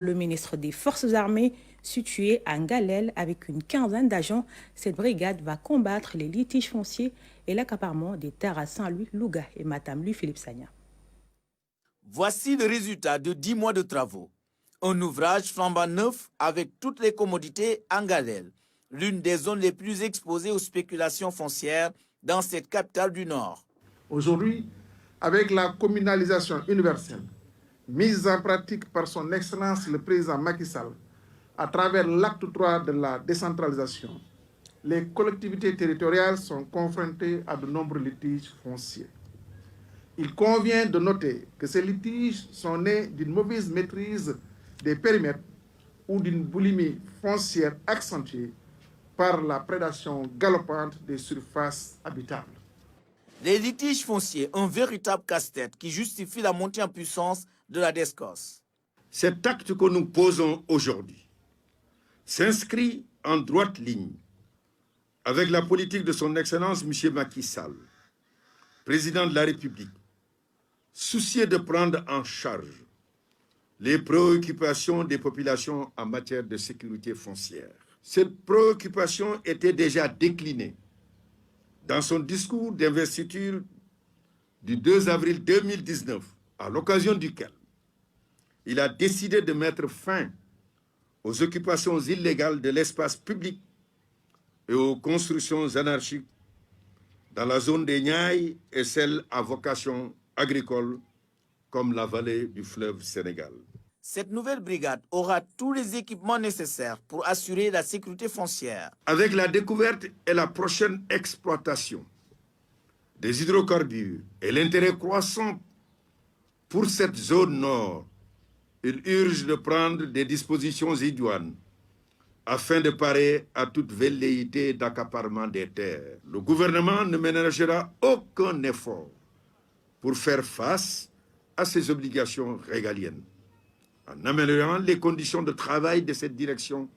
Le ministre des Forces armées, situé à Ngalel avec une quinzaine d'agents, cette brigade va combattre les litiges fonciers et l'accaparement des terres à Saint-Louis, Louga et Matam. Philippe Sagna. Voici le résultat de 10 mois de travaux. Un ouvrage flambant neuf avec toutes les commodités à Ngalel, l'une des zones les plus exposées aux spéculations foncières dans cette capitale du Nord. Aujourd'hui, avec la communalisation universelle, mise en pratique par son Excellence le président Macky Sall, à travers l'acte 3 de la décentralisation, les collectivités territoriales sont confrontées à de nombreux litiges fonciers. Il convient de noter que ces litiges sont nés d'une mauvaise maîtrise des périmètres ou d'une boulimie foncière accentuée par la prédation galopante des surfaces habitables. Les litiges fonciers, un véritable casse-tête qui justifie la montée en puissance de la DSCOS. Cet acte que nous posons aujourd'hui s'inscrit en droite ligne avec la politique de son Excellence M. Macky Sall, président de la République, soucieux de prendre en charge les préoccupations des populations en matière de sécurité foncière. Cette préoccupation était déjà déclinée dans son discours d'investiture du 2 avril 2019, à l'occasion duquel il a décidé de mettre fin aux occupations illégales de l'espace public et aux constructions anarchiques dans la zone des Niayes et celles à vocation agricole comme la vallée du fleuve Sénégal. Cette nouvelle brigade aura tous les équipements nécessaires pour assurer la sécurité foncière. Avec la découverte et la prochaine exploitation des hydrocarbures et l'intérêt croissant pour cette zone nord, il urge de prendre des dispositions idoines afin de parer à toute velléité d'accaparement des terres. Le gouvernement ne ménagera aucun effort pour faire face à ses obligations régaliennes, en améliorant les conditions de travail de cette direction,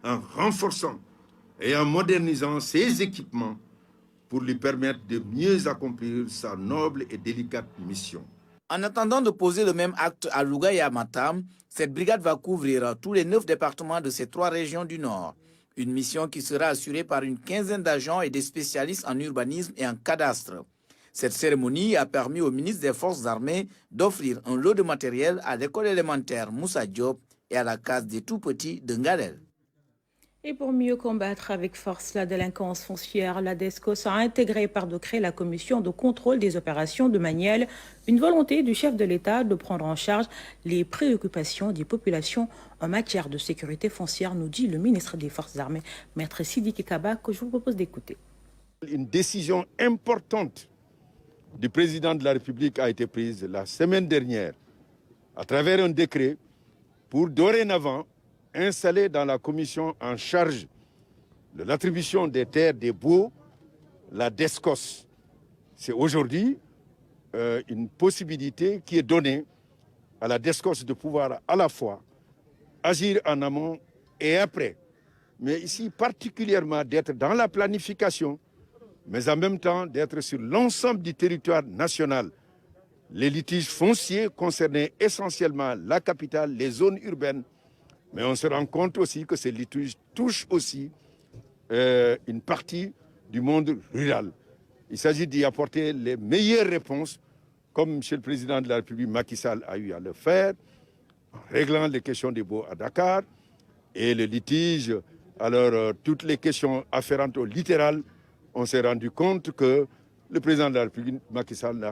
en renforçant et en modernisant ses équipements pour lui permettre de mieux accomplir sa noble et délicate mission. En attendant de poser le même acte à Louga et à Matam, cette brigade va couvrir tous les 9 départements de ces 3 régions du Nord. Une mission qui sera assurée par une quinzaine d'agents et des spécialistes en urbanisme et en cadastre. Cette cérémonie a permis au ministre des Forces armées d'offrir un lot de matériel à l'école élémentaire Moussa Diop et à la case des tout-petits de Ngalel. Et pour mieux combattre avec force la délinquance foncière, la DSCOS a intégré par décret la commission de contrôle des opérations de Maniel, une volonté du chef de l'État de prendre en charge les préoccupations des populations en matière de sécurité foncière, nous dit le ministre des Forces armées, Maître Sidiki Kaba, que je vous propose d'écouter. Une décision importante du président de la République a été prise la semaine dernière à travers un décret pour dorénavant installer dans la commission en charge de l'attribution des terres des baux la DSCOS. C'est aujourd'hui une possibilité qui est donnée à la DSCOS de pouvoir à la fois agir en amont et après, mais ici particulièrement d'être dans la planification, mais en même temps d'être sur l'ensemble du territoire national. Les litiges fonciers concernaient essentiellement la capitale, les zones urbaines, mais on se rend compte aussi que ces litiges touchent aussi une partie du monde rural. Il s'agit d'y apporter les meilleures réponses, comme M. le Président de la République Macky Sall a eu à le faire, en réglant les questions des baux à Dakar et le litige. Alors, toutes les questions afférentes au littoral, on s'est rendu compte que le Président de la République Macky Sall n'a